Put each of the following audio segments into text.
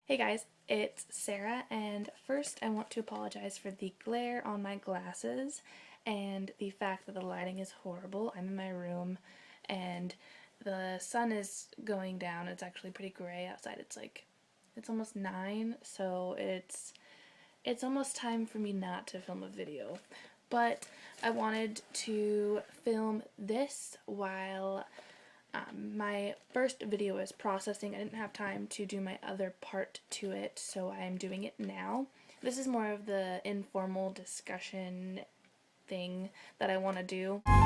Hey guys, it's Sarah, and first I want to apologize for the glare on my glasses and the fact that the lighting is horrible. I'm in my room and the sun is going down. It's actually pretty gray outside. It's almost 9, so it's almost time for me not to film a video. But I wanted to film this while my first video is processing. I didn't have time to do my other part to it, so I'm doing it now. This is more of the informal discussion thing that I want to do. And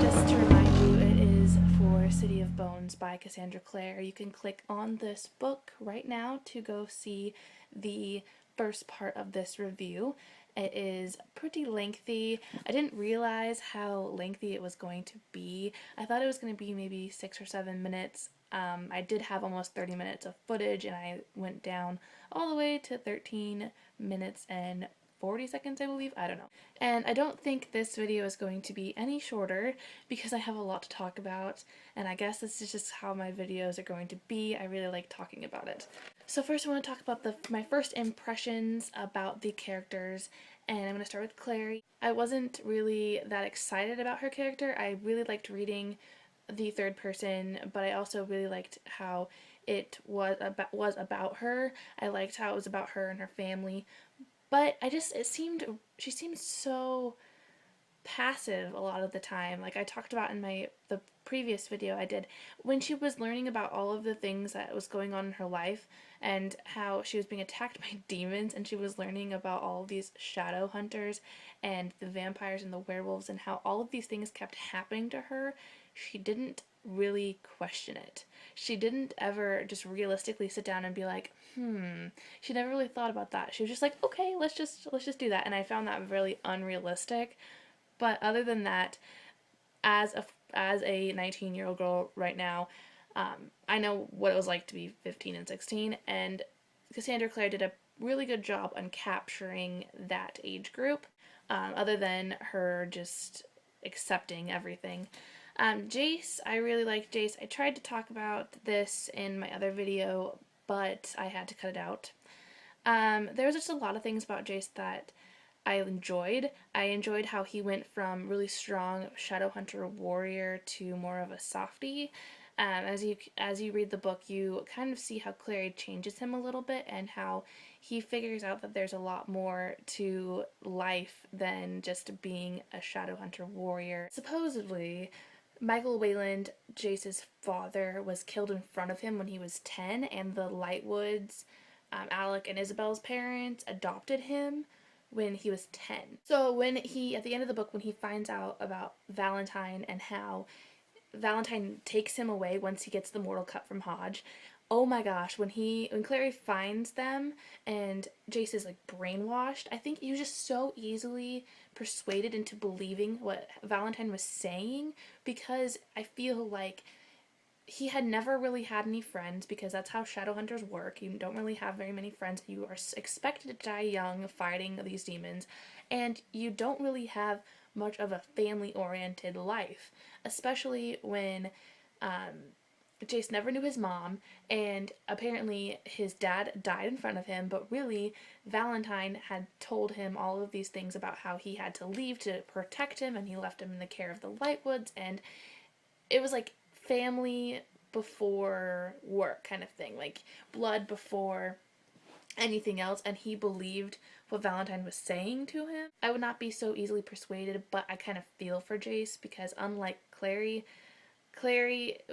just to remind you, it is for City of Bones by Cassandra Clare. You can click on this book right now to go see the first part of this review. It is pretty lengthy. I didn't realize how lengthy it was going to be. I thought it was going to be maybe 6 or 7 minutes. I did have almost 30 minutes of footage, and I went down all the way to 13 minutes and 40 seconds, I believe. I don't know. And I don't think this video is going to be any shorter because I have a lot to talk about, and I guess this is just how my videos are going to be. I really like talking about it. So first I want to talk about my first impressions about the characters, and I'm going to start with Clary. I wasn't really that excited about her character. I really liked reading the third person, but I also really liked how it was about her. I liked how it was about her and her family, but she seemed so passive a lot of the time. Like I talked about in the previous video I did, when she was learning about all of the things that was going on in her life and how she was being attacked by demons, and she was learning about all of these shadow hunters and the vampires and the werewolves and how all of these things kept happening to her, she didn't really question it. She didn't ever just realistically sit down and be like, she never really thought about that. She was just like, okay, let's just do that. And I found that really unrealistic. But other than that, as a 19-year-old girl right now, I know what it was like to be 15 and 16, and Cassandra Clare did a really good job on capturing that age group, other than her just accepting everything. Jace, I really like Jace. I tried to talk about this in my other video, but I had to cut it out. There was just a lot of things about Jace that I enjoyed. I enjoyed how he went from really strong Shadowhunter warrior to more of a softie. As you read the book, you kind of see how Clary changes him a little bit, and how he figures out that there's a lot more to life than just being a Shadowhunter warrior. Supposedly, Michael Wayland, Jace's father, was killed in front of him when he was 10, and the Lightwoods, Alec and Isabel's parents, adopted him when he was 10. So at the end of the book, when he finds out about Valentine and how Valentine takes him away once he gets the mortal cut from Hodge, oh my gosh, when Clary finds them and Jace is like brainwashed, I think he was just so easily persuaded into believing what Valentine was saying, because I feel like he had never really had any friends, because that's how Shadowhunters work. You don't really have very many friends. You are expected to die young fighting these demons, and you don't really have much of a family-oriented life, especially when Jace never knew his mom, and apparently his dad died in front of him, but really Valentine had told him all of these things about how he had to leave to protect him, and he left him in the care of the Lightwoods, and it was like family before work kind of thing, like blood before anything else, and he believed what Valentine was saying to him. I would not be so easily persuaded, but I kind of feel for Jace, because unlike Clary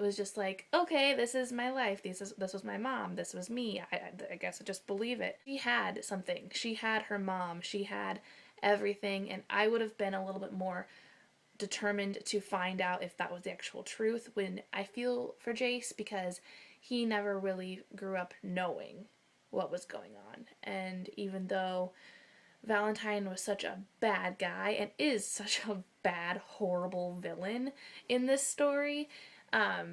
was just like, okay, this is my life, this was my mom, this was me, I guess I just believe it. She had something, she had her mom, she had everything, and I would have been a little bit more determined to find out if that was the actual truth, when I feel for Jace, because he never really grew up knowing what was going on. And even though Valentine was such a bad guy and is such a bad, horrible villain in this story, I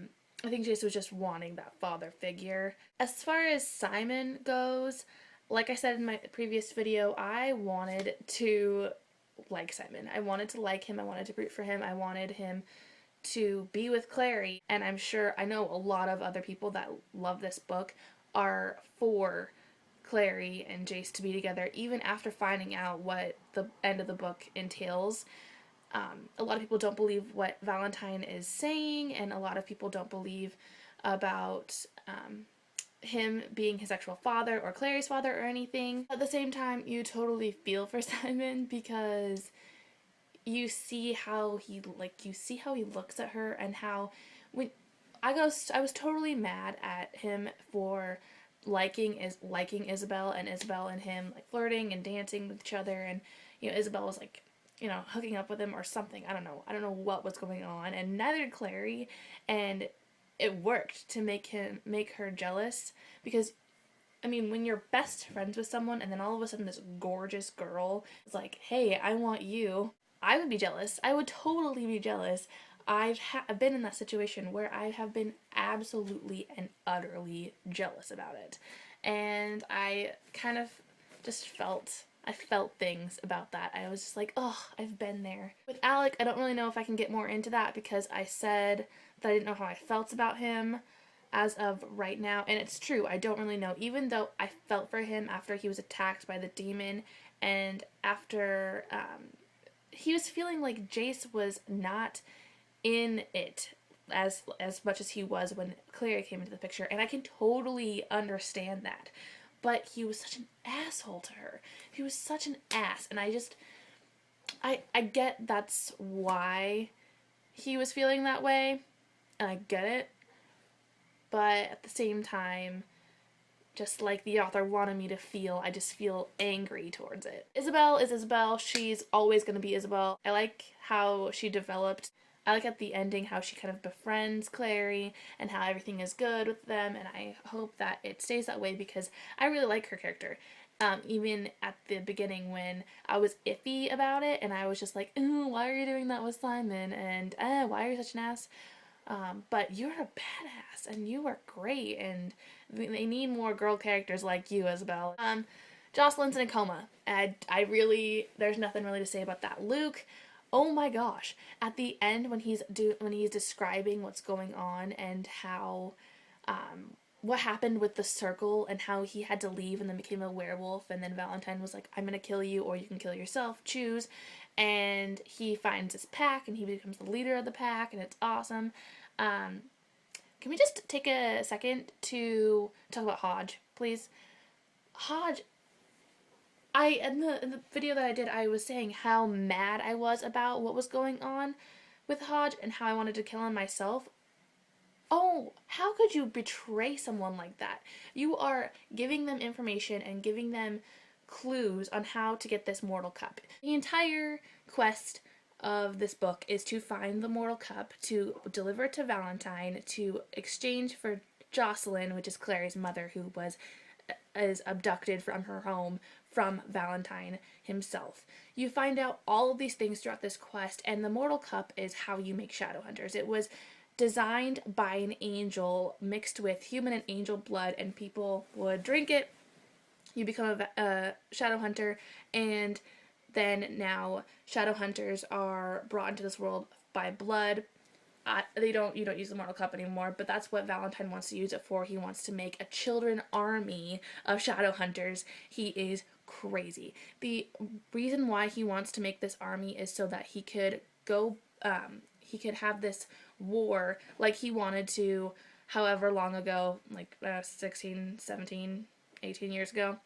think Jace was just wanting that father figure. As far as Simon goes, like I said in my previous video, I wanted to like Simon. I wanted to like him. I wanted to root for him. I wanted him to be with Clary. And I know a lot of other people that love this book are for Clary and Jace to be together, even after finding out what the end of the book entails. A lot of people don't believe what Valentine is saying, and a lot of people don't believe about him being his actual father or Clary's father or anything. At the same time, you totally feel for Simon because you see how he looks at her, and how when I was totally mad at him for liking Isabel, and Isabel and him like flirting and dancing with each other, and Isabel was like hooking up with him or something. I don't know what was going on, and neither did Clary, and it worked to make her jealous, because I mean, when you're best friends with someone and then all of a sudden this gorgeous girl is like, "Hey, I want you," I would be jealous. I would totally be jealous. I've been in that situation where I have been absolutely and utterly jealous about it, and I kind of just I felt things about that. I was just like, oh, I've been there. With Alec, I don't really know if I can get more into that, because I said that I didn't know how I felt about him as of right now, and it's true, I don't really know. Even though I felt for him after he was attacked by the demon, and after he was feeling like Jace was not in it as much as he was when Clary came into the picture, and I can totally understand that. But he was such an asshole to her. He was such an ass, and I get that's why he was feeling that way, and I get it. But at the same time, just like the author wanted me to feel, I just feel angry towards it. Isabel is Isabel. She's always going to be Isabel. I like how she developed. I like at the ending how she kind of befriends Clary and how everything is good with them, and I hope that it stays that way because I really like her character. Even at the beginning when I was iffy about it and I was just like, ooh, why are you doing that with Simon? And why are you such an ass? But you're a badass and you are great, and they need more girl characters like you, Isabel. Jocelyn's in a coma. I really, there's nothing really to say about that. Luke, oh my gosh, at the end when he's describing what's going on and how what happened with the circle and how he had to leave and then became a werewolf, and then Valentine was like, I'm gonna kill you or you can kill yourself, choose. And he finds his pack and he becomes the leader of the pack, and it's awesome. Can we just take a second to talk about Hodge, please? Hodge, in the video that I did, I was saying how mad I was about what was going on with Hodge and how I wanted to kill him myself. Oh, how could you betray someone like that? You are giving them information and giving them clues on how to get this mortal cup. The entire quest of this book is to find the mortal cup, to deliver it to Valentine, to exchange for Jocelyn, which is Clary's mother, who is abducted from her home from Valentine himself. You find out all of these things throughout this quest, and the mortal cup is how you make Shadowhunters. It was designed by an angel mixed with human and angel blood, and people would drink it. You become a Shadowhunter, and then now Shadowhunters are brought into this world by blood. You don't use the mortal cup anymore, but that's what Valentine wants to use it for. He wants to make a children army of Shadowhunters. He is crazy. The reason why he wants to make this army is so that he could he could have this war like he wanted to however long ago, like 16, 17, 18 years ago,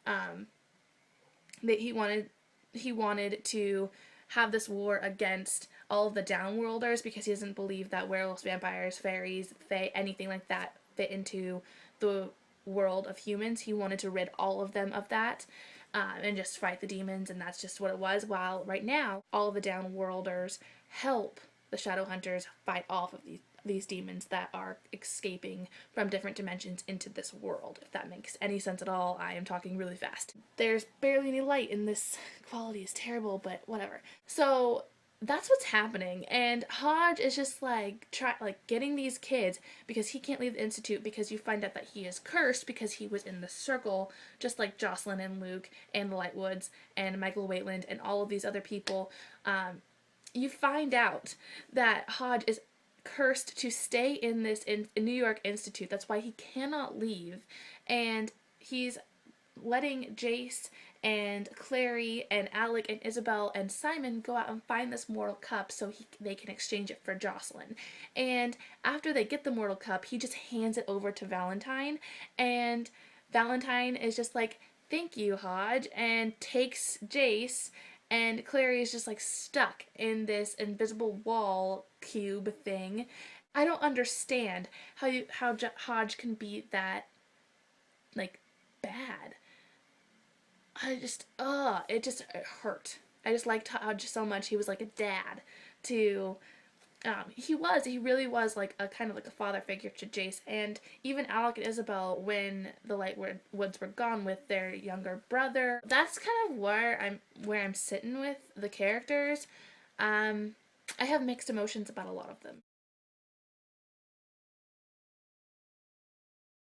that he wanted to have this war against all of the downworlders, because he doesn't believe that werewolves, vampires, fairies, fae, anything like that fit into the world of humans. He wanted to rid all of them of that, and just fight the demons, and that's just what it was. While right now, all of the downworlders help the Shadowhunters fight off of these demons that are escaping from different dimensions into this world. If that makes any sense at all, I am talking really fast. There's barely any light, and this quality is terrible, but whatever. So that's what's happening. And Hodge is just like getting these kids, because he can't leave the institute, because you find out that he is cursed because he was in the circle, just like Jocelyn and Luke and the Lightwoods and Michael Waitland and all of these other people. You find out that Hodge is cursed to stay in this in New York Institute. That's why he cannot leave, and he's letting Jace and Clary and Alec and Isabel and Simon go out and find this mortal cup so they can exchange it for Jocelyn. And after they get the mortal cup, he just hands it over to Valentine, and Valentine is just like, "Thank you, Hodge," and takes Jace. And Clary is just like stuck in this invisible wall cube thing. I don't understand how Hodge can be that like bad. It hurt. I just liked Hodge so much. He was like a dad to, he really was like a kind of like a father figure to Jace, and even Alec and Isabel when the Lightwoods were gone with their younger brother. That's kind of where I'm sitting with the characters. I have mixed emotions about a lot of them.